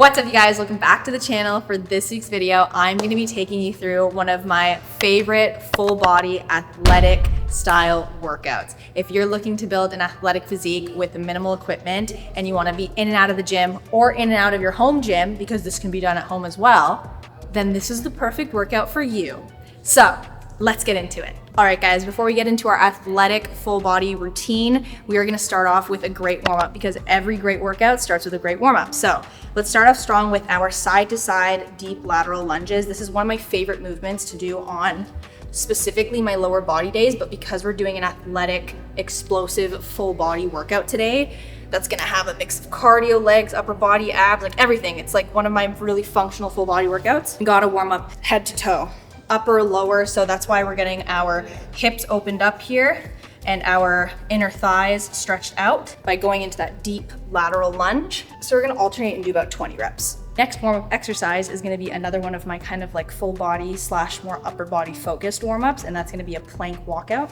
What's up, you guys? Welcome back to the channel. For this week's video, I'm going to be taking you through one of my favorite full body athletic style workouts. If you're looking to build an athletic physique with minimal equipment and you want to be in and out of the gym or in and out of your home gym, because this can be done at home as well, then this is the perfect workout for you. So let's get into it. All right, guys, before we get into our athletic full body routine, we are going to start off with a great warm up, because every great workout starts with a great warm up. So let's start off strong with our side to side deep lateral lunges. This is one of my favorite movements to do on specifically my lower body days, but because we're doing an athletic, explosive full body workout today, that's gonna have a mix of cardio, legs, upper body, abs, like everything. It's like one of my really functional full body workouts. You gotta warm up head to toe, upper, lower, so that's why we're getting our hips opened up here and our inner thighs stretched out by going into that deep lateral lunge. So we're gonna alternate and do about 20 reps. Next warm-up exercise is gonna be another one of my kind of like full body / more upper body focused warm-ups, and that's gonna be a plank walkout.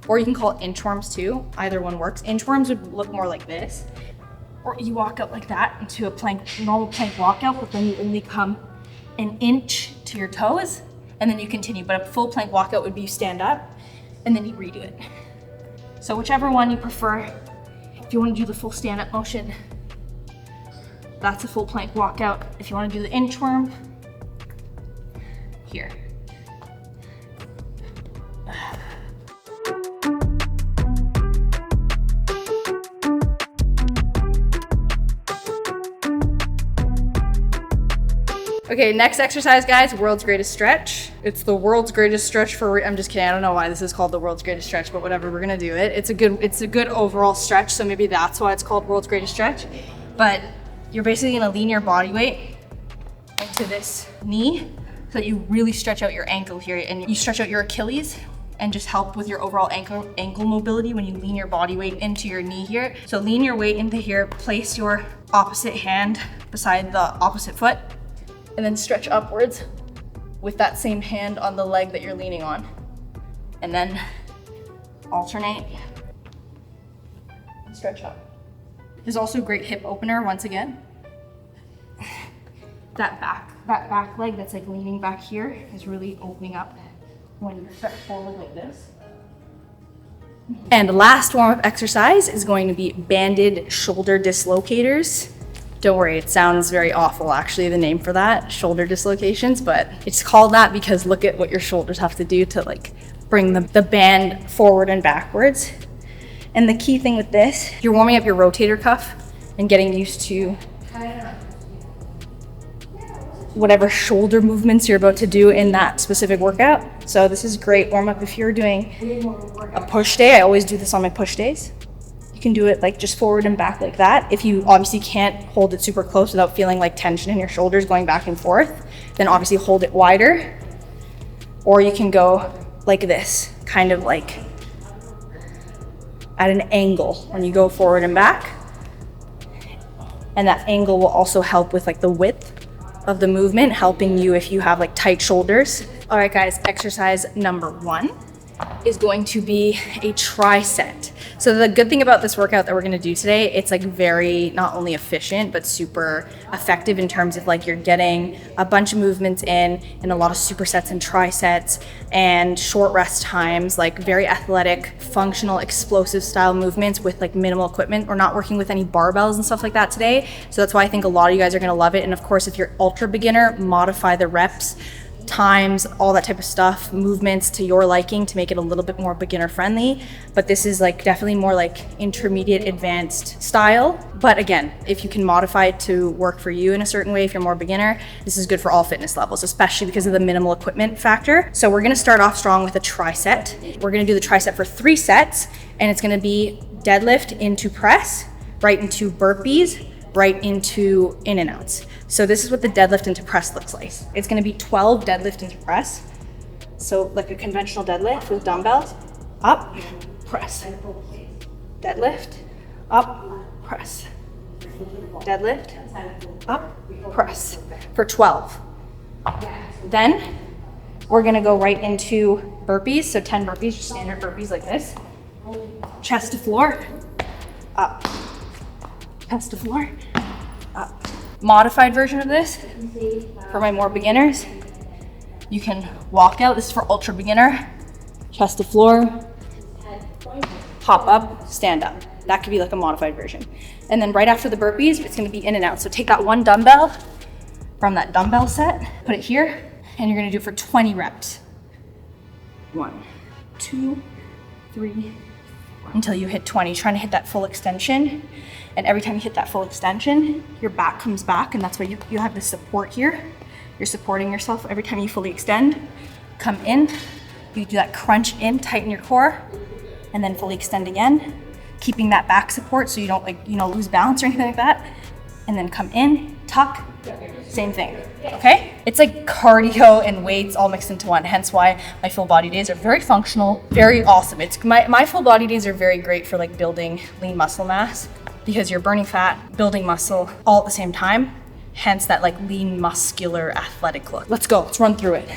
Or you can call it inchworms too, either one works. Inchworms would look more like this, or you walk up like that into a normal plank walkout, but then you only come an inch to your toes, and then you continue. But a full plank walkout would be you stand up and then you redo it. So whichever one you prefer, if you want to do the full stand-up motion, that's a full plank walkout. If you want to do the inchworm, here. Okay, next exercise, guys, world's greatest stretch. It's the world's greatest stretch for, I'm just kidding, I don't know why this is called the world's greatest stretch, but whatever, we're gonna do it. It's a good overall stretch, so maybe that's why it's called world's greatest stretch. But you're basically gonna lean your body weight into this knee so that you really stretch out your ankle here, and you stretch out your Achilles and just help with your overall ankle mobility when you lean your body weight into your knee here. So lean your weight into here, place your opposite hand beside the opposite foot, and then stretch upwards with that same hand on the leg that you're leaning on. And then alternate, stretch up. There's also a great hip opener once again. That back leg that's like leaning back here is really opening up when you stretch forward like this. And the last warm-up exercise is going to be banded shoulder dislocators. Don't worry, it sounds very awful, actually, the name for that, shoulder dislocations, but it's called that because look at what your shoulders have to do to like bring the band forward and backwards. And the key thing with this, you're warming up your rotator cuff and getting used to whatever shoulder movements you're about to do in that specific workout. So this is great warm-up if you're doing a push day. I always do this on my push days. You can do it like just forward and back like that. If you obviously can't hold it super close without feeling like tension in your shoulders going back and forth, then obviously hold it wider. Or you can go like this, kind of like at an angle when you go forward and back. And that angle will also help with like the width of the movement, helping you if you have like tight shoulders. All right, guys, exercise number 1 is going to be a tricep. So the good thing about this workout that we're gonna do today, it's like very not only efficient, but super effective in terms of like you're getting a bunch of movements in and a lot of supersets and trisets and short rest times, like very athletic, functional, explosive style movements with like minimal equipment. We're not working with any barbells and stuff like that today. So that's why I think a lot of you guys are gonna love it. And of course, if you're ultra beginner, modify the reps, times, all that type of stuff, movements to your liking to make it a little bit more beginner friendly. But this is like definitely more like intermediate advanced style. But again, if you can modify it to work for you in a certain way, if you're more beginner, this is good for all fitness levels, especially because of the minimal equipment factor. So we're gonna start off strong with a tricep. We're gonna do the tricep for 3 sets, and it's gonna be deadlift into press, right into burpees, right into in and outs. So this is what the deadlift into press looks like. It's gonna be 12 deadlift into press. So like a conventional deadlift with dumbbells, up, press. Deadlift, up, press. Deadlift, up, press for 12. Then we're gonna go right into burpees. So 10 burpees, just standard burpees like this. Chest to floor, up. Chest to floor, up. Modified version of this, for my more beginners, you can walk out. This is for ultra beginner. Chest to floor, hop up, stand up. That could be like a modified version. And then right after the burpees, it's gonna be in and out. So take that one dumbbell from that dumbbell set, put it here, and you're gonna do it for 20 reps. 1, 2, 3, until you hit 20, trying to hit that full extension. And every time you hit that full extension, your back comes back, and that's why you have this support here. You're supporting yourself every time you fully extend. Come in, you do that crunch in, tighten your core, and then fully extend again, keeping that back support so you don't lose balance or anything like that. And then come in, tuck, same thing, okay? It's like cardio and weights all mixed into one, hence why my full body days are very functional, very awesome. It's my full body days are very great for like building lean muscle mass because you're burning fat, building muscle all at the same time, hence that like lean muscular athletic look. Let's go, let's run through it.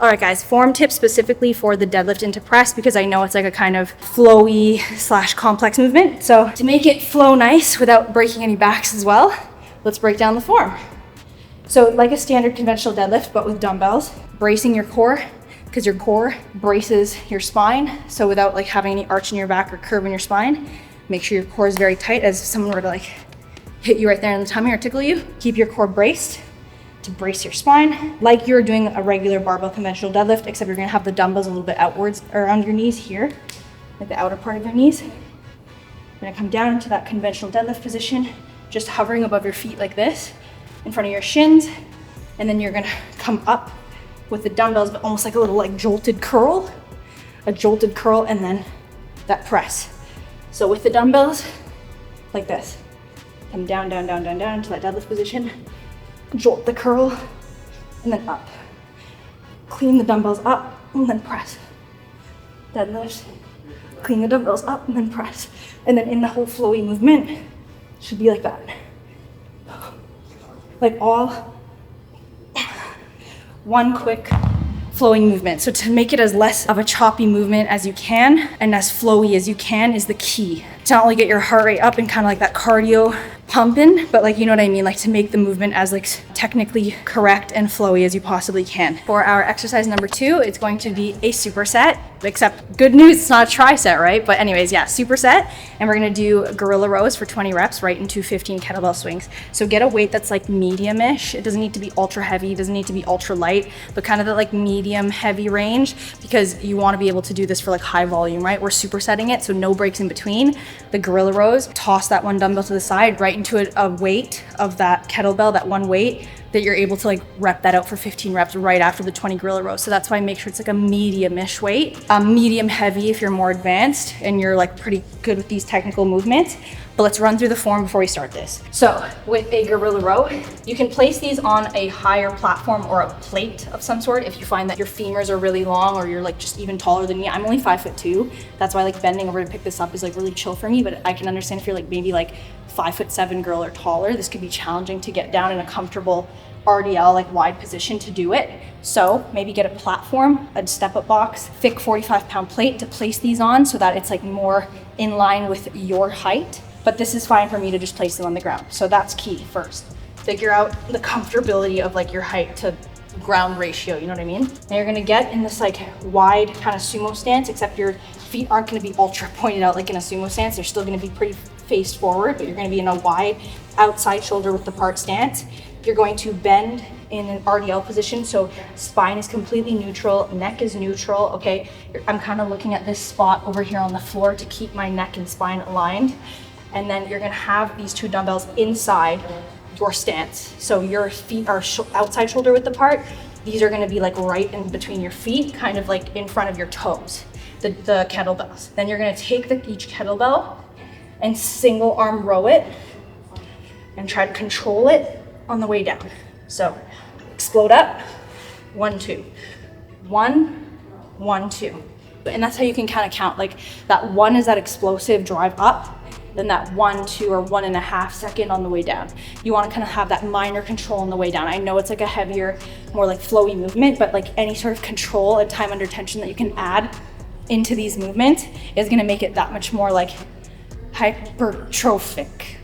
All right guys, form tips specifically for the deadlift into press because I know it's like a kind of flowy / complex movement. So to make it flow nice without breaking any backs as well, let's break down the form. So like a standard conventional deadlift, but with dumbbells, bracing your core because your core braces your spine. So without like having any arch in your back or curve in your spine, make sure your core is very tight as if someone were to like hit you right there in the tummy or tickle you. Keep your core braced to brace your spine like you're doing a regular barbell conventional deadlift, except you're gonna have the dumbbells a little bit outwards around your knees here, like the outer part of your knees. You're gonna come down into that conventional deadlift position, just hovering above your feet like this, in front of your shins, and then you're gonna come up with the dumbbells, but almost like a little like jolted curl, and then that press. So with the dumbbells, like this, come down, down, down, down, down to that deadlift position, jolt the curl, and then up. Clean the dumbbells up, and then press. Deadlift, clean the dumbbells up, and then press. And then in the whole flowy movement, should be like that. Like all one quick flowing movement. So to make it as less of a choppy movement as you can and as flowy as you can is the key. To not only get your heart rate up and kind of like that cardio pumping, but like, you know what I mean? Like to make the movement as like technically correct and flowy as you possibly can. For our exercise number 2, it's going to be a superset, except good news, it's not a tricep, right? But anyways, yeah, superset. And we're gonna do gorilla rows for 20 reps right into 15 kettlebell swings. So get a weight that's like medium-ish. It doesn't need to be ultra heavy, it doesn't need to be ultra light, but kind of the like medium heavy range because you wanna be able to do this for like high volume, right? We're supersetting it, so no breaks in between. The gorilla rows, toss that one dumbbell to the side, right into a weight of that kettlebell, that one weight, that you're able to like rep that out for 15 reps right after the 20 gorilla rows. So that's why I make sure it's like a medium-ish weight, medium heavy if you're more advanced and you're like pretty good with these technical movements. But let's run through the form before we start this. So with a gorilla row, you can place these on a higher platform or a plate of some sort if you find that your femurs are really long or you're like just even taller than me. I'm only 5'2". That's why like bending over to pick this up is like really chill for me, but I can understand if you're like maybe like 5'7" girl or taller, this could be challenging to get down in a comfortable RDL, like wide position to do it. So maybe get a platform, a step-up box, thick 45-pound plate to place these on so that it's like more in line with your height. But this is fine for me to just place them on the ground. So that's key first. Figure out the comfortability of like your height to ground ratio, you know what I mean? Now you're gonna get in this like wide kind of sumo stance, except your feet aren't gonna be ultra pointed out like in a sumo stance. They're still gonna be pretty faced forward, but you're gonna be in a wide outside shoulder width apart stance. You're going to bend in an RDL position, so spine is completely neutral, neck is neutral, okay? I'm kind of looking at this spot over here on the floor to keep my neck and spine aligned. And then you're gonna have these 2 dumbbells inside your stance. So your feet are outside shoulder width apart. These are gonna be like right in between your feet, kind of like in front of your toes, the kettlebells. Then you're gonna take each kettlebell and single arm row it and try to control it on the way down. So explode up, 1, 2, 1, 1, 2. And that's how you can kind of count. Like that 1 is that explosive drive up, then that 1, 2, or 1.5 second on the way down. You want to kind of have that minor control on the way down. I know it's like a heavier, more like flowy movement, but like any sort of control and time under tension that you can add into these movements is going to make it that much more like hypertrophic.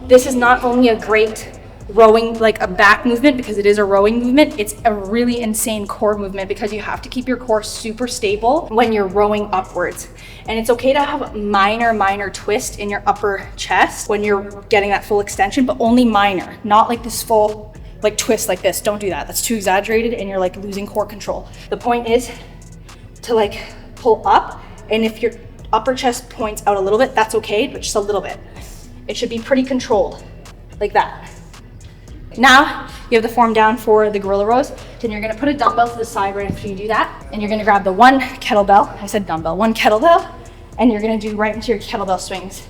This is not only a great rowing, like a back movement, because it is a rowing movement, it's a really insane core movement because you have to keep your core super stable when you're rowing upwards. And it's okay to have a minor twist in your upper chest when you're getting that full extension, but only minor, not like this full like twist like this. Don't do that. That's too exaggerated and you're like losing core control. The point is to like pull up, and if your upper chest points out a little bit, that's okay, but just a little bit. It should be pretty controlled, like that. Now you have the form down for the gorilla rows. Then you're gonna put a dumbbell to the side right after you do that. And you're gonna grab the 1 kettlebell, I said dumbbell, 1 kettlebell, and you're gonna do right into your kettlebell swings.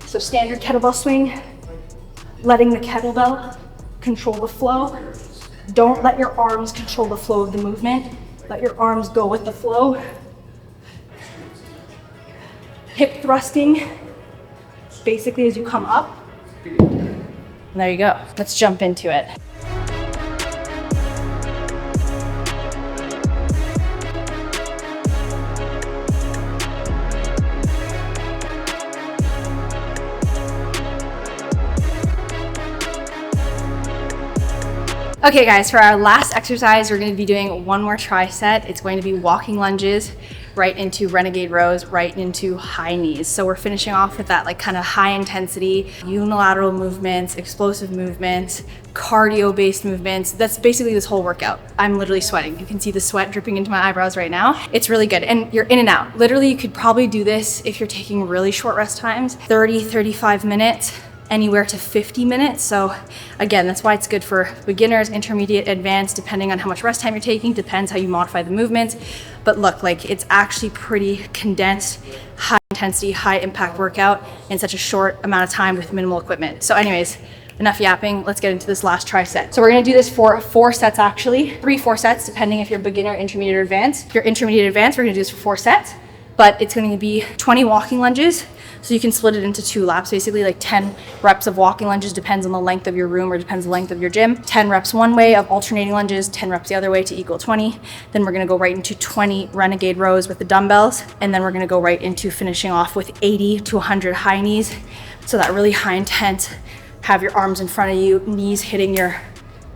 So standard kettlebell swing, letting the kettlebell control the flow. Don't let your arms control the flow of the movement. Let your arms go with the flow. Hip thrusting, basically as you come up. And there you go. Let's jump into it. Okay guys, for our last exercise, we're going to be doing one more tricep. It's going to be walking lunges right into renegade rows, right into high knees. So we're finishing off with that like kind of high intensity, unilateral movements, explosive movements, cardio based movements. That's basically this whole workout. I'm literally sweating. You can see the sweat dripping into my eyebrows right now. It's really good. And you're in and out. Literally, you could probably do this if you're taking really short rest times, 30, 35 minutes. Anywhere to 50 minutes. So again, that's why it's good for beginners, intermediate, advanced, depending on how much rest time you're taking, depends how you modify the movements. But look, like it's actually pretty condensed, high intensity, high impact workout in such a short amount of time with minimal equipment. So anyways, enough yapping, let's get into this last tricep. So we're gonna do this for 4 sets actually, 3-4 sets, depending if you're beginner, intermediate, or advanced. If you're intermediate, advanced, we're gonna do this for 4 sets, but it's gonna be 20 walking lunges. So you can split it into 2 laps, basically like 10 reps of walking lunges, depends on the length of your room or depends on the length of your gym. 10 reps one way of alternating lunges, 10 reps the other way to equal 20. Then we're gonna go right into 20 renegade rows with the dumbbells. And then we're gonna go right into finishing off with 80 to 100 high knees. So that really high intense, have your arms in front of you, knees hitting your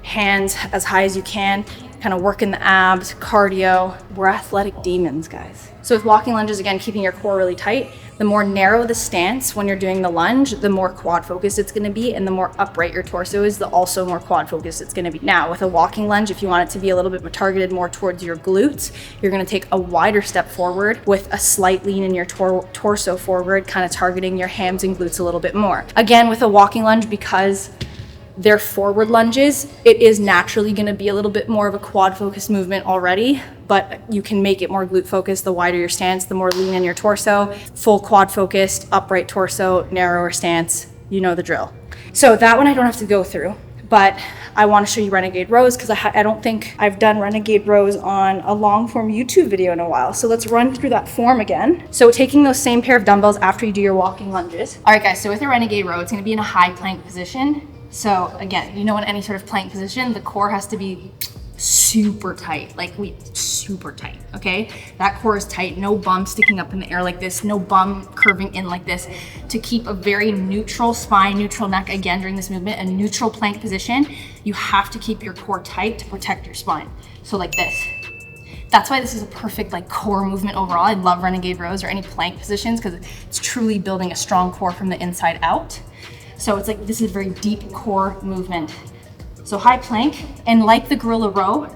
hands as high as you can, kind of working the abs, cardio. We're athletic demons, guys. So with walking lunges, again, keeping your core really tight. The more narrow the stance when you're doing the lunge, the more quad focused it's gonna be, and the more upright your torso is, the also more quad focused it's gonna be. Now, with a walking lunge, if you want it to be a little bit more targeted more towards your glutes, you're gonna take a wider step forward with a slight lean in your torso forward, kind of targeting your hams and glutes a little bit more. Again, with a walking lunge, because they're forward lunges, it is naturally gonna be a little bit more of a quad focused movement already, but you can make it more glute focused. The wider your stance, the more lean in your torso, full quad focused, upright torso, narrower stance, you know the drill. So that one I don't have to go through, but I wanna show you renegade rows because I don't think I've done renegade rows on a long form YouTube video in a while. So let's run through that form again. So taking those same pair of dumbbells after you do your walking lunges. All right guys, so with a renegade row, it's gonna be in a high plank position. So again, you know, in any sort of plank position, the core has to be super tight, super tight, okay? That core is tight, no bum sticking up in the air like this, no bum curving in like this, to keep a very neutral spine, neutral neck, again, during this movement, a neutral plank position, you have to keep your core tight to protect your spine. So like this. That's why this is a perfect like core movement overall. I love renegade rows or any plank positions because it's truly building a strong core from the inside out. So it's like, this is a very deep core movement. So high plank, and like the gorilla row,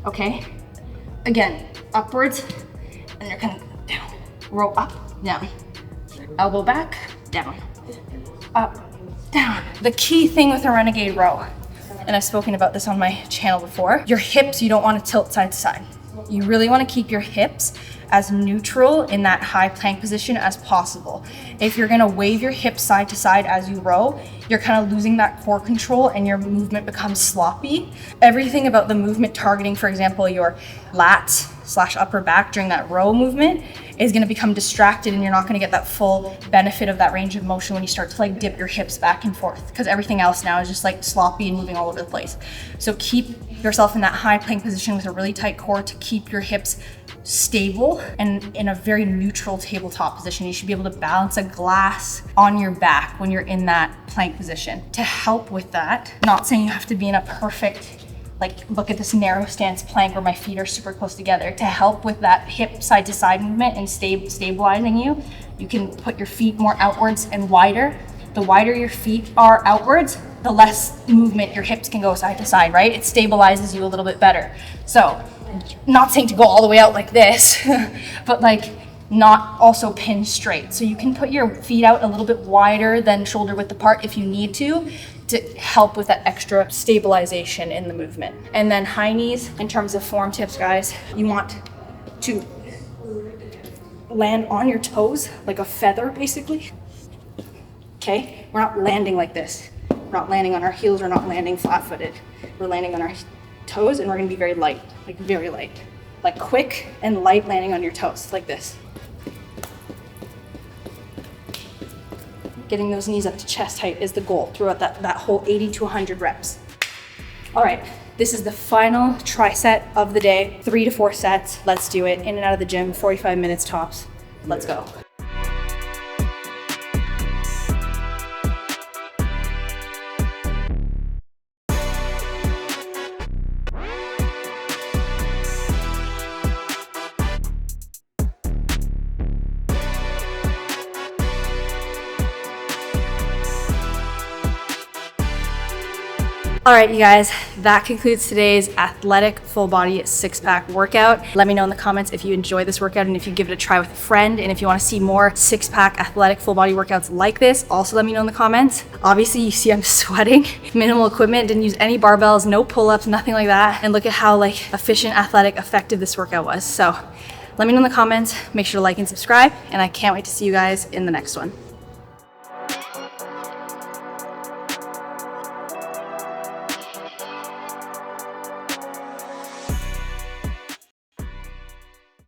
okay? Again, upwards, and you're kind of down. Row up, down. Elbow back, down. Up, down. The key thing with a renegade row, and I've spoken about this on my channel before, your hips, you don't want to tilt side to side. You really want to keep your hips as neutral in that high plank position as possible. If you're gonna wave your hips side to side as you row, you're kind of losing that core control and your movement becomes sloppy. Everything about the movement targeting, for example, your lats / upper back during that row movement is gonna become distracted, and you're not gonna get that full benefit of that range of motion when you start to like dip your hips back and forth, because everything else now is just like sloppy and moving all over the place. So keep yourself in that high plank position with a really tight core to keep your hips stable and in a very neutral tabletop position. You should be able to balance a glass on your back when you're in that plank position. To help with that, not saying you have to be in a perfect, like, look at this narrow stance plank where my feet are super close together. To help with that hip side to side movement and stabilizing you, you can put your feet more outwards and wider. The wider your feet are outwards, the less movement your hips can go side to side, right? It stabilizes you a little bit better. So, not saying to go all the way out like this, but like not also pin straight. So you can put your feet out a little bit wider than shoulder width apart if you need to help with that extra stabilization in the movement. And then high knees, in terms of form tips, guys, you want to land on your toes like a feather, basically. Okay, we're not landing like this. We're not landing on our heels, we're not landing flat-footed. We're landing on our toes, and we're gonna be very light, like very light. Like quick and light landing on your toes, like this. Getting those knees up to chest height is the goal throughout that whole 80 to 100 reps. All right, this is the final tricep of the day, 3 to 4 sets. Let's do it, in and out of the gym, 45 minutes tops. Let's go. All right, you guys, that concludes today's athletic full body six-pack workout. Let me know in the comments if you enjoy this workout and if you give it a try with a friend. And if you want to see more six-pack athletic full body workouts like this, also let me know in the comments. Obviously, you see I'm sweating. Minimal equipment, didn't use any barbells, no pull-ups, nothing like that. And look at how like efficient, athletic, effective this workout was. So let me know in the comments. Make sure to like and subscribe, and I can't wait to see you guys in the next one.